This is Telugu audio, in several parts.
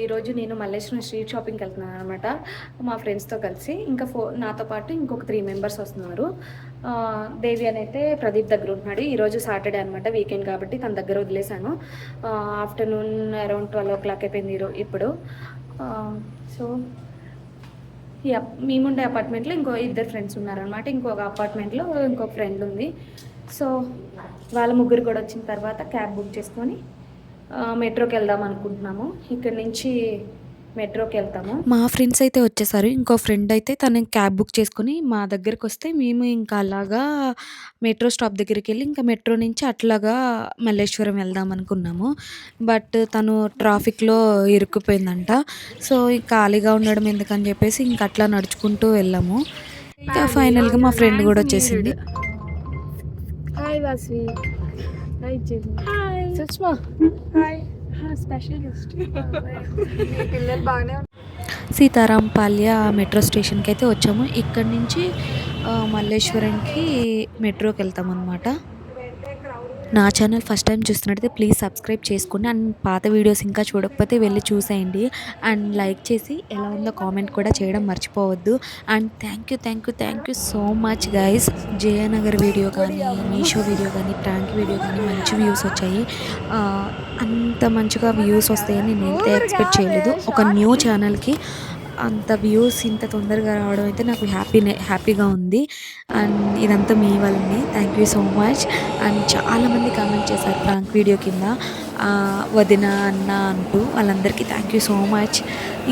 ఈరోజు నేను మల్లేశ్వరం స్ట్రీట్ షాపింగ్కి వెళ్తున్నాను అనమాట మా ఫ్రెండ్స్తో కలిసి. ఇంకా నాతో పాటు ఇంకొక 3 మెంబర్స్ వస్తున్నారు. దేవి అని అయితే ప్రదీప్ దగ్గర ఉంటున్నాడు. ఈరోజు సాటర్డే అనమాట, వీకెండ్ కాబట్టి తన దగ్గర వదిలేశాను. ఆఫ్టర్నూన్ అరౌండ్ 12 అయిపోయింది ఇప్పుడు. సో మేముండే అపార్ట్మెంట్లో ఇంకో 2 ఫ్రెండ్స్ ఉన్నారనమాట. ఇంకొక అపార్ట్మెంట్లో ఇంకొక ఫ్రెండ్ ఉంది. సో వాళ్ళ ముగ్గురు కూడా వచ్చిన తర్వాత క్యాబ్ బుక్ చేసుకొని మెట్రోకి వెళ్దాం అనుకుంటున్నాము. ఇక్కడి నుంచి మెట్రోకి వెళ్తాము. మా ఫ్రెండ్స్ అయితే వచ్చేసారు. ఇంకో ఫ్రెండ్ అయితే తను క్యాబ్ బుక్ చేసుకొని మా దగ్గరికి వస్తే మేము ఇంకా అలాగా మెట్రో స్టాప్ దగ్గరికి వెళ్ళి ఇంకా మెట్రో నుంచి అట్లాగా మల్లేశ్వరం వెళ్దాం అనుకున్నాము. బట్ తను ట్రాఫిక్లో ఇరుక్కుపోయిందంట. సో ఖాళీగా ఉండడం ఎందుకని చెప్పేసి ఇంక అట్లా నడుచుకుంటూ వెళ్ళాము. ఇంకా ఫైనల్గా మా ఫ్రెండ్ కూడా వచ్చేసింది. Hi Vasvi. Hi Sushma. Hi special guest. పిల్లలు బాగానే సీతారాంపాల్య మెట్రో స్టేషన్కి అయితే వచ్చాము. ఇక్కడి నుంచి మల్లేశ్వరంకి మెట్రోకి వెళ్తాం అనమాట. నా ఛానల్ ఫస్ట్ టైం చూస్తున్నట్టయితే ప్లీజ్ సబ్స్క్రైబ్ చేసుకోండి. అండ్ పాత వీడియోస్ ఇంకా చూడకపోతే వెళ్ళి చూసేయండి. అండ్ లైక్ చేసి ఎలా ఉందో కామెంట్ కూడా చేయడం మర్చిపోవద్దు. And thank you so much guys. Jayanagar video కానీ, మీషో వీడియో కానీ, ప్రాంక్ వీడియో కానీ మంచి వ్యూస్ వచ్చాయి. అంత మంచిగా వ్యూస్ వస్తాయని నేనైతే ఎక్స్పెక్ట్ చేయలేదు. ఒక న్యూ ఛానల్కి అంత వ్యూస్ ఇంత తొందరగా రావడం అయితే నాకు హ్యాపీగా ఉంది. అండ్ ఇదంతా మీ వల్లనే. Thank you so much. And చాలామంది కామెంట్ చేశారు ప్రాంక్ వీడియో కింద వదిన అన్న అంటూ. వాళ్ళందరికీ థ్యాంక్ యూ సో మచ్.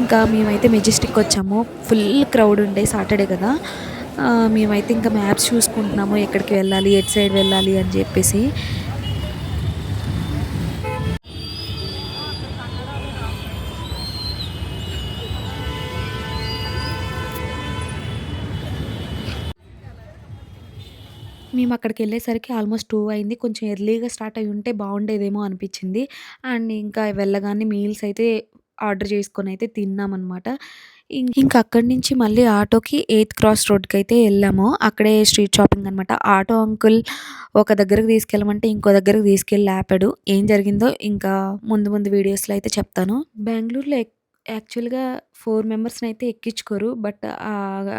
ఇంకా మేమైతే మెజెస్టిక్ వచ్చాము. ఫుల్ క్రౌడ్ ఉండే సాటర్డే కదా. మేమైతే ఇంకా మ్యాప్స్ చూసుకుంటున్నాము ఎక్కడికి వెళ్ళాలి, ఎటు సైడ్ వెళ్ళాలి అని చెప్పేసి. మేము అక్కడికి వెళ్ళేసరికి ఆల్మోస్ట్ 2 అయింది. కొంచెం ఎర్లీగా స్టార్ట్ అయ్యి ఉంటే బాగుండేదేమో అనిపించింది. అండ్ ఇంకా వెళ్ళగానే మీల్స్ అయితే ఆర్డర్ చేసుకొని అయితే తిన్నామన్నమాట. ఇంకా అక్కడి నుంచి మళ్ళీ ఆటోకి 8th క్రాస్ రోడ్కి అయితే వెళ్ళాము. అక్కడే స్ట్రీట్ షాపింగ్ అనమాట. ఆటో అంకుల్ ఒక దగ్గరకు తీసుకెళ్ళమంటే ఇంకో దగ్గరకు తీసుకెళ్ళి ఆపాడు. ఏం జరిగిందో ఇంకా ముందు వీడియోస్లో అయితే చెప్తాను. బెంగళూరులో యాక్చువల్గా 4 మెంబర్స్ని అయితే ఎక్కించుకోరు. బట్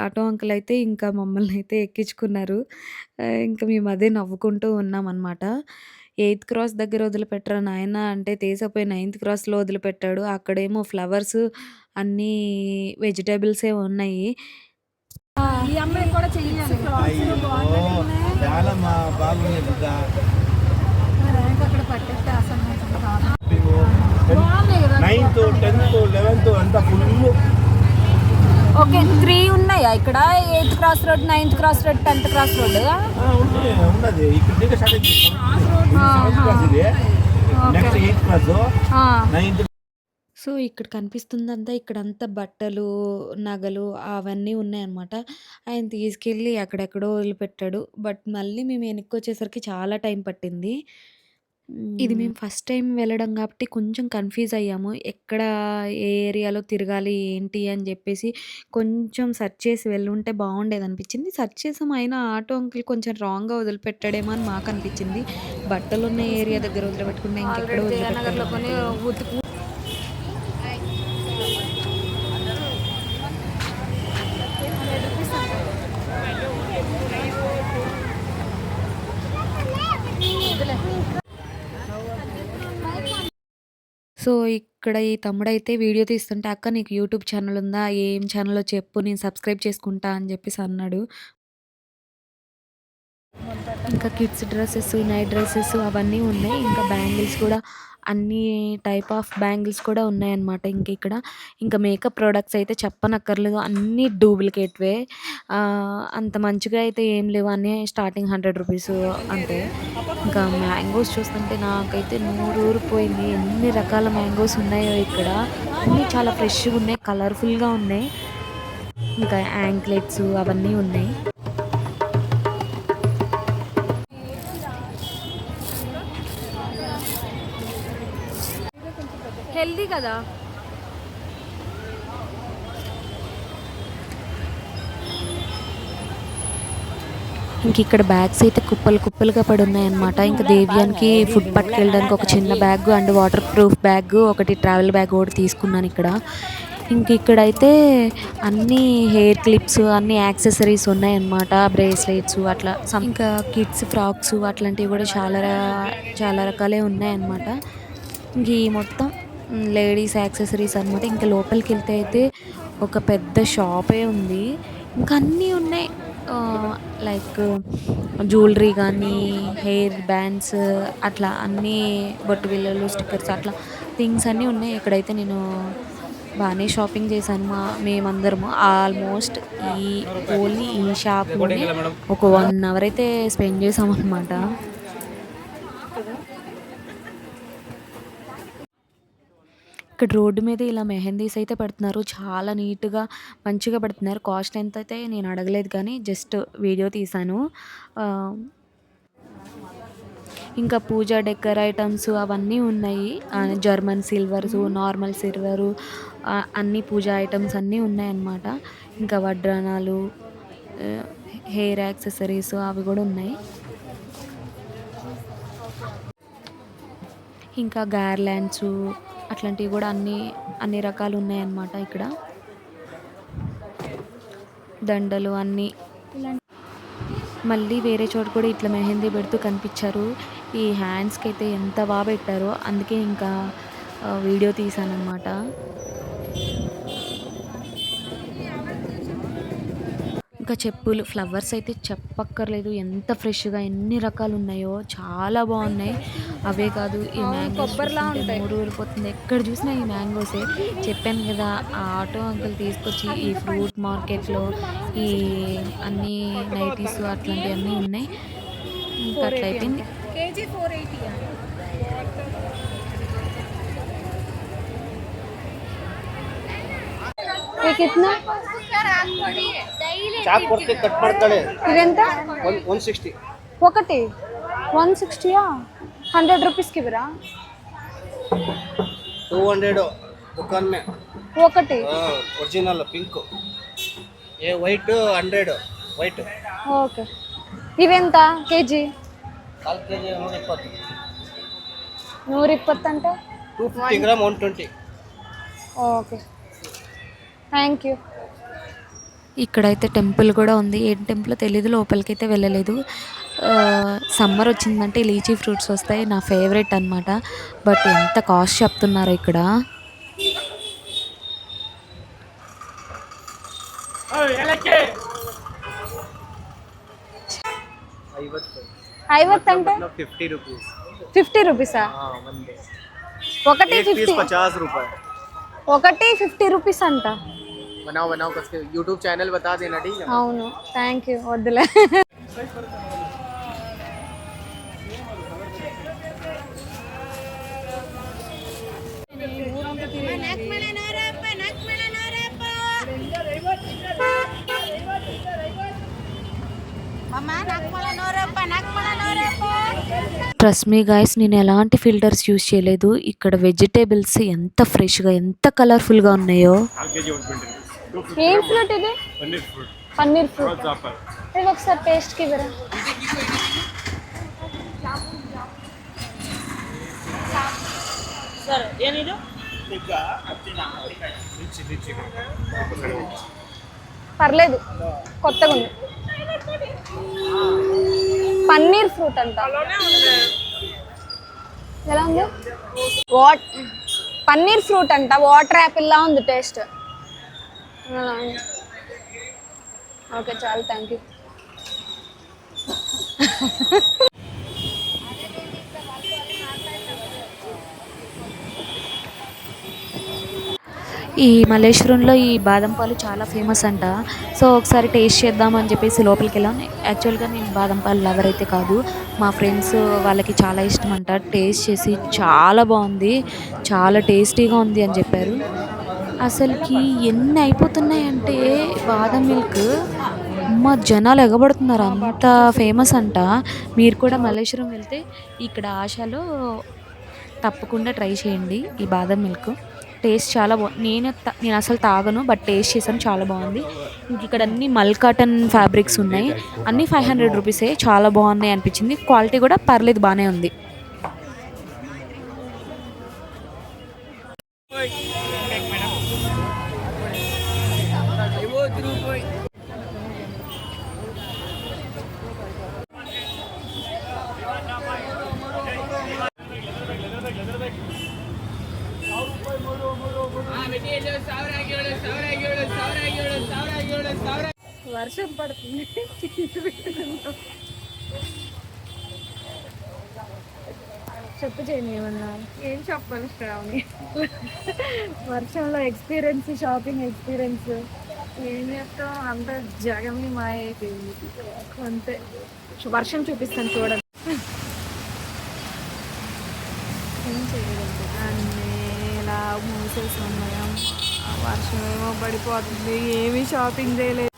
ఆటో అంకుల్ అయితే ఇంకా మమ్మల్ని అయితే ఎక్కించుకున్నారు. ఇంకా మేము అదే నవ్వుకుంటూ ఉన్నామన్నమాట. 8th క్రాస్ దగ్గర వదిలిపెట్టరా నాయన అంటే తీసపోయి 9th క్రాస్లో వదిలిపెట్టాడు. అక్కడేమో ఫ్లవర్స్ అన్నీ వెజిటేబుల్సే ఉన్నాయి. ఈ అమ్మాయి కూడా చెయ్యాలి. అక్కడ పట్టేస్తే అసలు 9th 10th 11th అంతా ఫుల్. ఓకే 3 ఉన్నాయా ఇక్కడ? 8th cross road, 9th cross road, 10th cross road ఉన్నది. ఇక్కడ నుంచి స్టార్ట్ అయింది. Next 8th class 9th. So ఇక్కడ కనిపిస్తుందంతా ఇక్కడంతా బట్టలు, నగలు అవన్నీ ఉన్నాయన్నమాట. ఆయన తీసుకెళ్ళి ఎక్కడెక్కడో వదిలిపెట్టాడు. బట్ మళ్ళీ మేము వెనక్కి వచ్చేసరికి చాలా టైం పట్టింది. ఇది మేము ఫస్ట్ టైం వెళ్ళడం కాబట్టి కొంచెం కన్‌ఫ్యూజ్ అయ్యాము. ఎక్కడ ఏ ఏరియాలో తిరగాలి ఏంటి అని జెప్పేసి కొంచెం సెర్చ్ చేసి వెళ్ళుంటే బాగుండేదనిపించింది. సెర్చ్ చేసాం అయినా ఆటో అంకుల్ కొంచెం రాంగ్‌గా వదిలిపెట్టాడేమో అని మాకనిపించింది. బట్టలున్న ఏరియా దగ్గర వదిలిపెట్టకుండా ఇంకెక్కడో వదిలిపెట్టాడు. సో ఇక్కడ ఈ తమ్ముడైతే వీడియో తీస్తుంటే, "అక్క నీకు యూట్యూబ్ ఛానల్ ఉందా? ఏం ఛానలో చెప్పు నేను సబ్స్క్రైబ్ చేసుకుంటా" అని చెప్పేసి అన్నాడు. ఇంకా కిడ్స్ డ్రెస్సెస్, నైట్ డ్రెస్సెస్ అవన్నీ ఉన్నాయి. ఇంకా బ్యాంగిల్స్ కూడా అన్ని టైప్ ఆఫ్ బ్యాంగిల్స్ కూడా ఉన్నాయన్నమాట. ఇక్కడ ఇంకా మేకప్ ప్రొడక్ట్స్ అయితే చెప్పనక్కర్లేదు. అన్నీ డూప్లికేట్‌వే. అంత మంచిగా అయితే ఏం లేవు. అన్నీ స్టార్టింగ్ 100 రూపీస్ అంతే. ఇంకా మ్యాంగోస్ చూస్తుంటే నాకైతే నోరూరిపోయింది. ఎన్ని రకాల మ్యాంగోస్ ఉన్నాయో ఇక్కడ. అన్నీ చాలా ఫ్రెష్‌గా ఉన్నాయి, కలర్‌ఫుల్‌గా ఉన్నాయి. ఇంకా యాంక్లెట్స్ అవన్నీ ఉన్నాయి. హెల్దీ కదా. ఇంక ఇక్కడ బ్యాగ్స్ అయితే కుప్పలు కుప్పలుగా పడి ఉన్నాయన్నమాట. ఇంకా దేవ్యానికి ఫుడ్ పట్టుకెళ్ళడానికి ఒక చిన్న bag and water proof bag ఒకటి, ట్రావెల్ బ్యాగ్ ఒకటి తీసుకున్నాను ఇక్కడ. ఇంక ఇక్కడైతే అన్ని హెయిర్ క్లిప్స్, అన్ని యాక్సెసరీస్ ఉన్నాయన్నమాట. బ్రేస్లెట్స్ అట్లా ఇంకా కిడ్స్ ఫ్రాక్స్ అట్లాంటివి కూడా చాలా రకాలే ఉన్నాయన్నమాట. ఇంక ఈ మొత్తం లేడీస్ యాక్సెసరీస్ అనమాట. ఇంకా లోపలికి వెళ్తే అయితే ఒక పెద్ద షాపే ఉంది. ఇంకా అన్నీ ఉన్నాయి, లైక్ జ్యువెలరీ కానీ, హెయిర్ బ్యాండ్స్, అట్లా అన్నీ, బొట్టు బిళ్ళలు, స్టిక్కర్స్, అట్లా థింగ్స్ అన్నీ ఉన్నాయి. ఇక్కడైతే నేను బాగానే షాపింగ్ చేశాను. మేమందరము ఆల్మోస్ట్ ఓన్లీ ఈ షాప్లోనే ఒక 1 అవర్ అయితే స్పెండ్ చేసామన్నమాట. ఇక్కడ రోడ్డు మీద ఇలా మెహందీస్ అయితే పెడుతున్నారు. చాలా నీట్గా మంచిగా పెడుతున్నారు. కాస్ట్ ఎంత అయితే నేను అడగలేదు కానీ జస్ట్ వీడియో తీశాను. ఇంకా పూజా డెకర్ ఐటమ్స్ అవన్నీ ఉన్నాయి. జర్మన్ సిల్వర్సు, నార్మల్ సిల్వరు, అన్ని పూజా ఐటమ్స్ అన్నీ ఉన్నాయన్నమాట. ఇంకా వడ్రానాలు, హెయిర్ యాక్సెసరీస్ అవి కూడా ఉన్నాయి. ఇంకా గార్లాండ్స్ అట్లాంటివి కూడా అన్ని రకాలు ఉన్నాయన్నమాట. ఇక్కడ దండలు అన్నీ. మళ్ళీ వేరే చోట కూడా ఇట్లా మెహందీ పెడుతూ కనిపించారు. ఈ హ్యాండ్స్కి అయితే ఎంత బాగా పెట్టారో, అందుకే ఇంకా వీడియో తీసానన్నమాట. ఇంకా చెప్పులు, ఫ్లవర్స్ అయితే చెప్పక్కర్లేదు, ఎంత ఫ్రెష్గా ఎన్ని రకాలు ఉన్నాయో, చాలా బాగున్నాయి. అవే కాదు, ఈ మ్యాంగోస్ మూడు ఊరిపోతుంది. ఎక్కడ చూసినా ఈ మ్యాంగోసే. చెప్పాను కదా, ఆ ఆటో అంకుల్ తీసుకొచ్చి ఈ ఫ్రూట్ మార్కెట్లో ఈ అన్ని నైటీస్ అట్లాంటివన్నీ ఉన్నాయి. ఇంకా అట్లా అయిపోయింది. ఇదెంత? 160. ఒకటి 160. 100 రూపీస్కి ఇవరా? 200 दुकान में ఒకటి ओरिजिनल पिंक, ये वाइट 100 वाइट. ఓకే. ఇవెంత కేజీ? 4 kg 120. 120 అంటే 250 గ్రామ్ 120. Okay, thank you. ఇక్కడైతే టెంపుల్ కూడా ఉంది. ఏం టెంపుల్ తెలీదు, లోపలికైతే వెళ్ళలేదు. సమ్మర్ వచ్చిందంటే లీచీ ఫ్రూట్స్ వస్తాయి, నా ఫేవరెట్ అనమాట. బట్ ఎంత కాస్ట్ చెప్తున్నారు ఇక్కడ. ఐవత్ అంటే 50 రూపీస్. 50 రూపీసా? ఒకటి 50. ఒకటి 50 రూపీస్ అంట. बनाओ कसके यूट्यूब चैनल बता देना, ठीक है? అవును, థ్యాంక్ యూ. వద్దులే. ట్రస్ట్ మీ గైస్, నేను ఎలాంటి ఫిల్టర్స్ యూజ్ చేయలేదు. ఇక్కడ వెజిటేబుల్స్ ఎంత ఫ్రెష్గా, ఎంత కలర్ఫుల్గా ఉన్నాయో. ఏం ఫ్రూట్ ఇది? పన్నీర్ ఫ్రూట్. ఇది ఒకసారి టేస్ట్కి ఇవ్వరా? పర్లేదు, కొత్తగా ఉంది. పన్నీర్ ఫ్రూట్ అంట. ఎలా ఉంది? పన్నీర్ ఫ్రూట్ అంట. వాటర్ యాపిల్ లా ఉంది టేస్ట్. ఓకే, చాలు, థ్యాంక్ యూ. ఈ మల్లేశ్వరంలో ఈ బాదం పాలు చాలా ఫేమస్ అంట. సో ఒకసారి టేస్ట్ చేద్దామని చెప్పేసి లోపలికి వెళ్ళాం. యాక్చువల్గా నేను బాదం పాలు లవర్ అయితే కాదు, మా ఫ్రెండ్స్ వాళ్ళకి చాలా ఇష్టం అంట. టేస్ట్ చేసి చాలా బాగుంది, చాలా టేస్టీగా ఉంది అని చెప్పారు. అసలుకి ఎన్ని అయిపోతున్నాయంటే బాదం మిల్క్, అమ్మ జనాలు ఎగబడుతున్నారు, అంత ఫేమస్ అంట. మీరు కూడా మల్లేశ్వరం వెళ్తే ఇక్కడ ఆశలో తప్పకుండా ట్రై చేయండి ఈ బాదం మిల్క్. టేస్ట్ చాలా నేను అసలు తాగను, బట్ టేస్ట్ చేశాను, చాలా బాగుంది. ఇంక ఇక్కడ అన్ని మల్ కాటన్ ఫ్యాబ్రిక్స్ ఉన్నాయి, అన్నీ 500 రూపీసే, చాలా బాగున్నాయి అనిపించింది. క్వాలిటీ కూడా పర్లేదు, బాగానే ఉంది. వర్షం పడుతుంది. చెప్పు చేయని ఏమన్నా. ఏం చెప్పాలి శ్రావణి? వర్షంలో ఎక్స్పీరియన్స్, షాపింగ్ ఎక్స్పీరియన్స్ ఏం చేస్తాం, అంత జగమి మాయ అయిపోయింది అంతే. వర్షం చూపిస్తాను చూడండి. ఏం చేయలేదు, అన్నీ ఇలా మూసేసి ఉన్నాయి. వర్షం ఏమో పడిపోతుంది, ఏమీ షాపింగ్ చేయలేదు.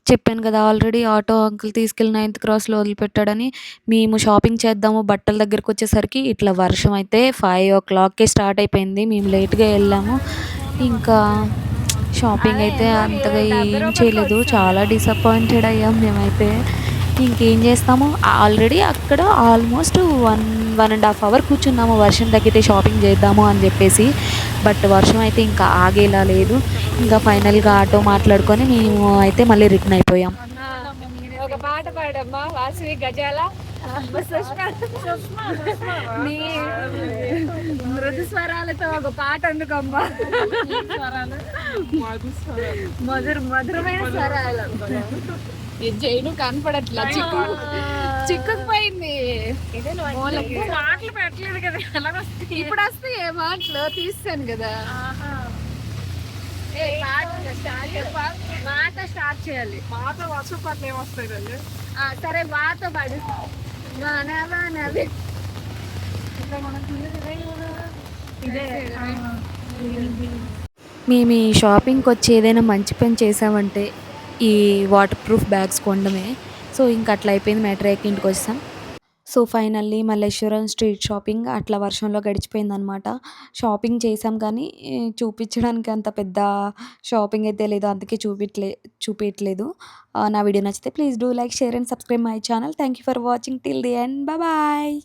చెప్పాను కదా ఆల్రెడీ, ఆటో అంకుల్ తీసుకెళ్ళి 9th క్రాస్లో వదిలిపెట్టాడని. మేము షాపింగ్ చేద్దాము బట్టల దగ్గరికి వచ్చేసరికి ఇట్లా వర్షం అయితే 5 o'clockకే స్టార్ట్ అయిపోయింది. మేము లేట్గా వెళ్ళాము. ఇంకా షాపింగ్ అయితే అంతగా ఏం చేయలేదు, చాలా డిసప్పాయింటెడ్ అయ్యాం మేమైతే. ఇంకేం చేస్తాము, ఆల్రెడీ అక్కడ ఆల్మోస్ట్ 1.5 hour కూర్చున్నాము వర్షం తగ్గితే షాపింగ్ చేద్దాము అని చెప్పేసి. బట్ వర్షం అయితే ఇంకా ఆగేలా లేదు. ఇంకా ఫైనల్గా ఆటో మాట్లాడుకొని మేము అయితే మళ్ళీ రిటర్న్ అయిపోయాం. ఒక పాట పాడమ్మా వాసవి గజాల నీ మృదు స్వరాలతో ఒక పాట అందుకమ్మా. మధురమైన స్వరాలు. జైను కనపడట్లా, చిక్కుకుపోయింది. మాటలు పెట్టలేదు కదా, ఇప్పుడు వస్తే ఏ మాటలు తీస్తాను కదా. మాట స్టార్ట్ చేయాలి. మాట వర్షం పట్ల ఏమొస్తాయి కదా. సరే వాత పడు. మేము ఈ షాపింగ్కి వచ్చి ఏదైనా మంచి పని చేసామంటే ఈ వాటర్ ప్రూఫ్ బ్యాగ్స్ కొనడమే. సో ఇంకా అట్లా అయిపోయింది మ్యాటర్. ఇంటికి వచ్చాం. So finally Malleswaram street shopping అట్లా వర్షంలో గడిచిపోయిందనమాట. షాపింగ్ చేసాం కానీ చూపించడానికి అంత పెద్ద షాపింగ్ అయితే లేదు, అందుకే చూపించట్లేదు. నా వీడియో నచ్చితే please do like, share and subscribe my channel. Thank you for watching till the end. Bye.